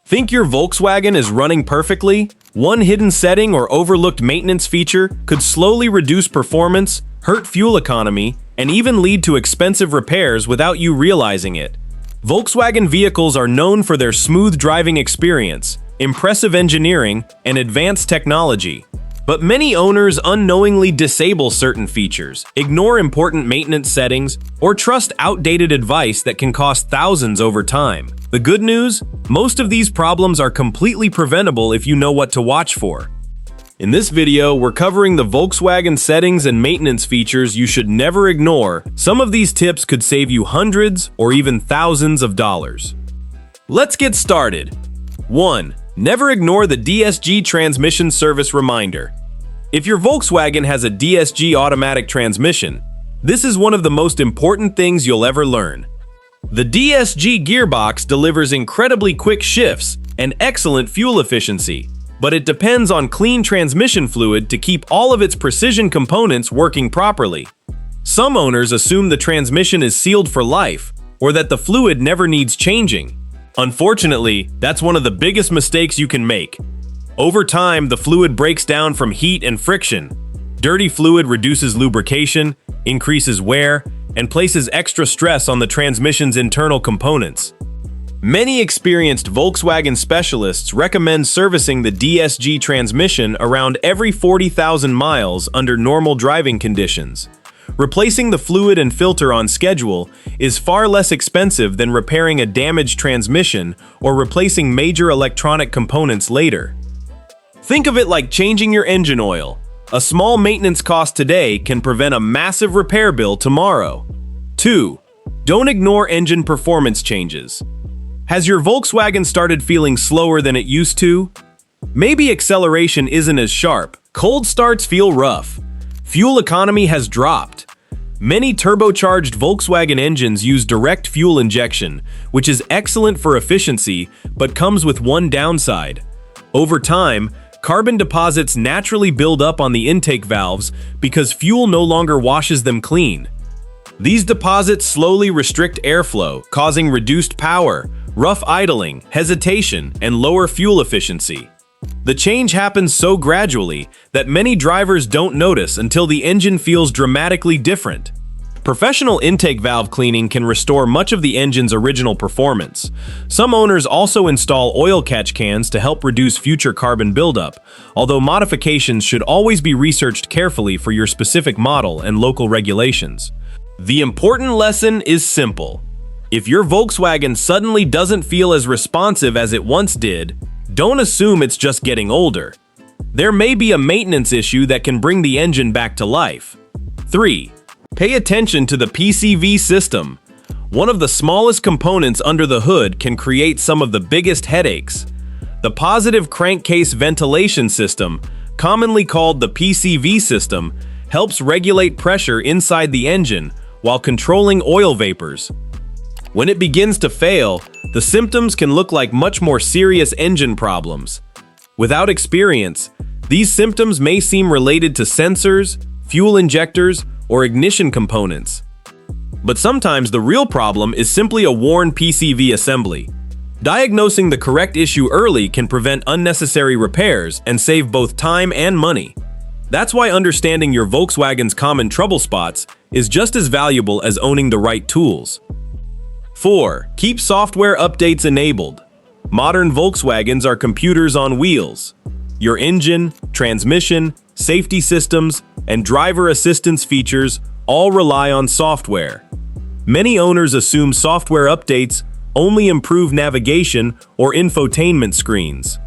Think your Volkswagen is running perfectly? One hidden setting or overlooked maintenance feature could slowly reduce performance, hurt fuel economy, and even lead to expensive repairs without you realizing it. Volkswagen vehicles are known for their smooth driving experience, impressive engineering, and advanced technology. But many owners unknowingly disable certain features, ignore important maintenance settings, or trust outdated advice that can cost thousands over time. The good news? Most of these problems are completely preventable if you know what to watch for. In this video, we're covering the Volkswagen settings and maintenance features you should never ignore. Some of these tips could save you hundreds or even thousands of dollars. Let's get started. 1. Never ignore the DSG transmission service reminder. If your Volkswagen has a DSG automatic transmission, this is one of the most important things you'll ever learn. The DSG gearbox delivers incredibly quick shifts and excellent fuel efficiency, but it depends on clean transmission fluid to keep all of its precision components working properly. Some owners assume the transmission is sealed for life or that the fluid never needs changing. Unfortunately, that's one of the biggest mistakes you can make. Over time, the fluid breaks down from heat and friction. Dirty fluid reduces lubrication, increases wear, and places extra stress on the transmission's internal components. Many experienced Volkswagen specialists recommend servicing the DSG transmission around every 40,000 miles under normal driving conditions. Replacing the fluid and filter on schedule is far less expensive than repairing a damaged transmission or replacing major electronic components later. Think of it like changing your engine oil. A small maintenance cost today can prevent a massive repair bill tomorrow. 2. Don't ignore engine performance changes. Has your Volkswagen started feeling slower than it used to? Maybe acceleration isn't as sharp, cold starts feel rough, fuel economy has dropped. Many turbocharged Volkswagen engines use direct fuel injection, which is excellent for efficiency, but comes with one downside. Over time, carbon deposits naturally build up on the intake valves because fuel no longer washes them clean. These deposits slowly restrict airflow, causing reduced power, rough idling, hesitation, and lower fuel efficiency. The change happens so gradually that many drivers don't notice until the engine feels dramatically different. Professional intake valve cleaning can restore much of the engine's original performance. Some owners also install oil catch cans to help reduce future carbon buildup, although modifications should always be researched carefully for your specific model and local regulations. The important lesson is simple. If your Volkswagen suddenly doesn't feel as responsive as it once did, don't assume it's just getting older. There may be a maintenance issue that can bring the engine back to life. 3. Pay attention to the PCV system. One of the smallest components under the hood can create some of the biggest headaches. The positive crankcase ventilation system, commonly called the PCV system, helps regulate pressure inside the engine while controlling oil vapors. When it begins to fail, the symptoms can look like much more serious engine problems. Without experience, these symptoms may seem related to sensors, fuel injectors, or ignition components. But sometimes the real problem is simply a worn PCV assembly. Diagnosing the correct issue early can prevent unnecessary repairs and save both time and money. That's why understanding your Volkswagen's common trouble spots is just as valuable as owning the right tools. 4. Keep software updates enabled. Modern Volkswagens are computers on wheels. Your engine, transmission, safety systems, and driver assistance features all rely on software. Many owners assume software updates only improve navigation or infotainment screens.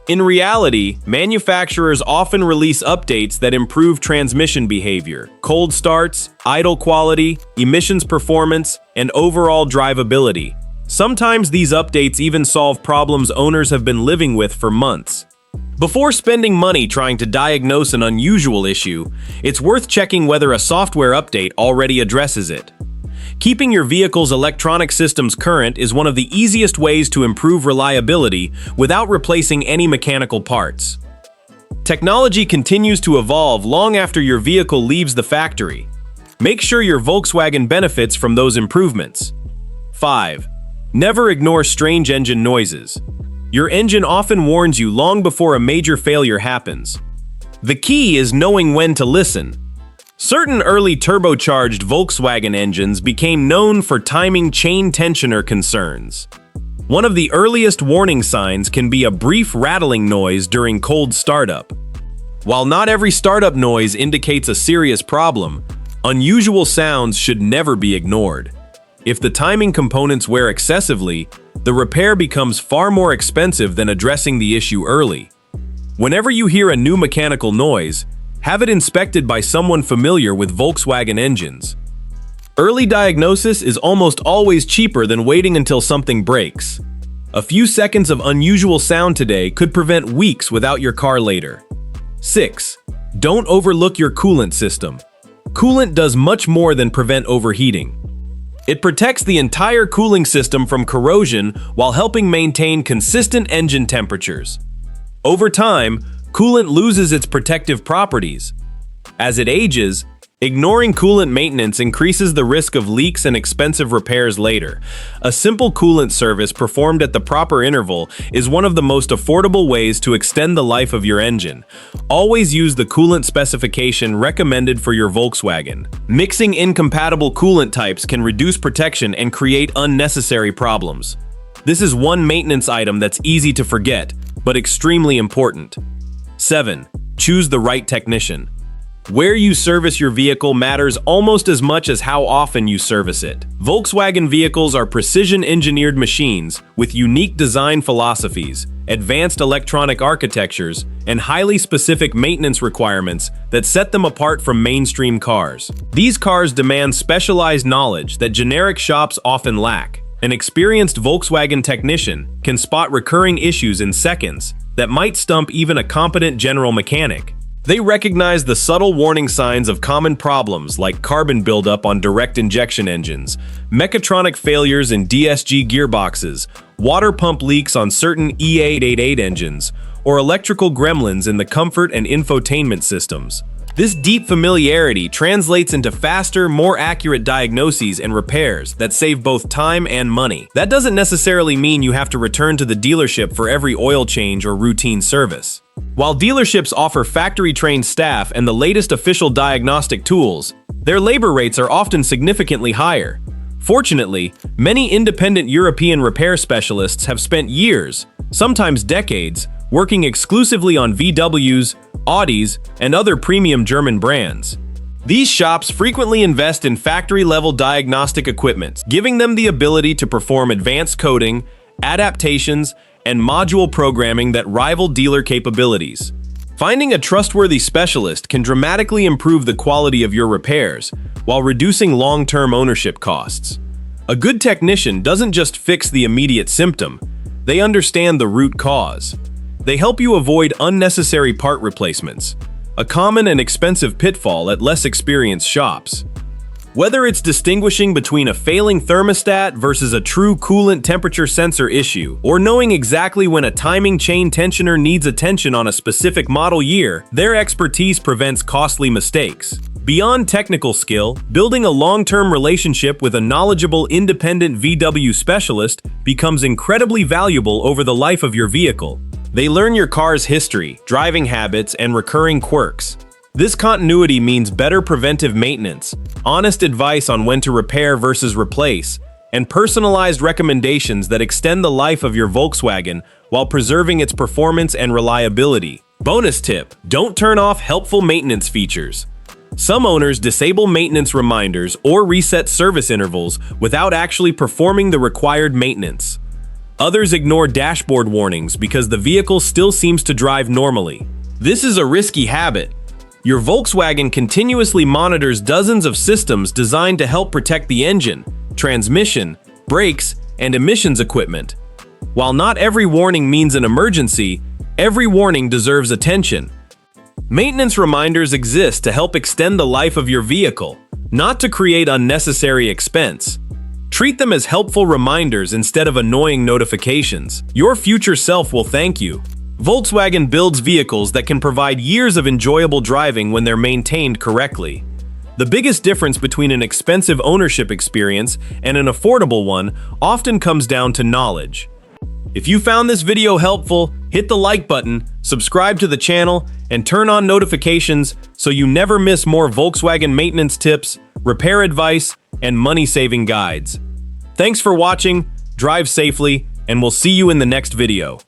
In reality, manufacturers often release updates that improve transmission behavior, cold starts, idle quality, emissions performance, and overall drivability. Sometimes these updates even solve problems owners have been living with for months. Before spending money trying to diagnose an unusual issue, it's worth checking whether a software update already addresses it. Keeping your vehicle's electronic systems current is one of the easiest ways to improve reliability without replacing any mechanical parts. Technology continues to evolve long after your vehicle leaves the factory. Make sure your Volkswagen benefits from those improvements. 5. Never ignore strange engine noises. Your engine often warns you long before a major failure happens. The key is knowing when to listen. Certain early turbocharged Volkswagen engines became known for timing chain tensioner concerns. One of the earliest warning signs can be a brief rattling noise during cold startup. While not every startup noise indicates a serious problem, unusual sounds should never be ignored. If the timing components wear excessively, the repair becomes far more expensive than addressing the issue early. Whenever you hear a new mechanical noise, have it inspected by someone familiar with Volkswagen engines. Early diagnosis is almost always cheaper than waiting until something breaks. A few seconds of unusual sound today could prevent weeks without your car later. 6. Don't overlook your coolant system. Coolant does much more than prevent overheating. It protects the entire cooling system from corrosion while helping maintain consistent engine temperatures. Over time, coolant loses its protective properties. As it ages, ignoring coolant maintenance increases the risk of leaks and expensive repairs later. A simple coolant service performed at the proper interval is one of the most affordable ways to extend the life of your engine. Always use the coolant specification recommended for your Volkswagen. Mixing incompatible coolant types can reduce protection and create unnecessary problems. This is one maintenance item that's easy to forget, but extremely important. 7. Choose the right technician. Where you service your vehicle matters almost as much as how often you service it. Volkswagen vehicles are precision-engineered machines with unique design philosophies, advanced electronic architectures, and highly specific maintenance requirements that set them apart from mainstream cars. These cars demand specialized knowledge that generic shops often lack. An experienced Volkswagen technician can spot recurring issues in seconds that might stump even a competent general mechanic. They recognize the subtle warning signs of common problems like carbon buildup on direct injection engines, mechatronic failures in DSG gearboxes, water pump leaks on certain E888 engines, or electrical gremlins in the comfort and infotainment systems. This deep familiarity translates into faster, more accurate diagnoses and repairs that save both time and money. That doesn't necessarily mean you have to return to the dealership for every oil change or routine service. While dealerships offer factory-trained staff and the latest official diagnostic tools, their labor rates are often significantly higher. Fortunately, many independent European repair specialists have spent years, sometimes decades, working exclusively on VWs, Audis, and other premium German brands. These shops frequently invest in factory-level diagnostic equipment, giving them the ability to perform advanced coding, adaptations, and module programming that rival dealer capabilities. Finding a trustworthy specialist can dramatically improve the quality of your repairs while reducing long-term ownership costs. A good technician doesn't just fix the immediate symptom, they understand the root cause. They help you avoid unnecessary part replacements, a common and expensive pitfall at less experienced shops. Whether it's distinguishing between a failing thermostat versus a true coolant temperature sensor issue, or knowing exactly when a timing chain tensioner needs attention on a specific model year, their expertise prevents costly mistakes. Beyond technical skill, building a long-term relationship with a knowledgeable independent VW specialist becomes incredibly valuable over the life of your vehicle. They learn your car's history, driving habits, and recurring quirks. This continuity means better preventive maintenance, honest advice on when to repair versus replace, and personalized recommendations that extend the life of your Volkswagen while preserving its performance and reliability. Bonus tip: don't turn off helpful maintenance features. Some owners disable maintenance reminders or reset service intervals without actually performing the required maintenance. Others ignore dashboard warnings because the vehicle still seems to drive normally. This is a risky habit. Your Volkswagen continuously monitors dozens of systems designed to help protect the engine, transmission, brakes, and emissions equipment. While not every warning means an emergency, every warning deserves attention. Maintenance reminders exist to help extend the life of your vehicle, not to create unnecessary expense. Treat them as helpful reminders instead of annoying notifications. Your future self will thank you. Volkswagen builds vehicles that can provide years of enjoyable driving when they're maintained correctly. The biggest difference between an expensive ownership experience and an affordable one often comes down to knowledge. If you found this video helpful, hit the like button, subscribe to the channel, and turn on notifications so you never miss more Volkswagen maintenance tips, repair advice, and money-saving guides. Thanks for watching, drive safely, and we'll see you in the next video.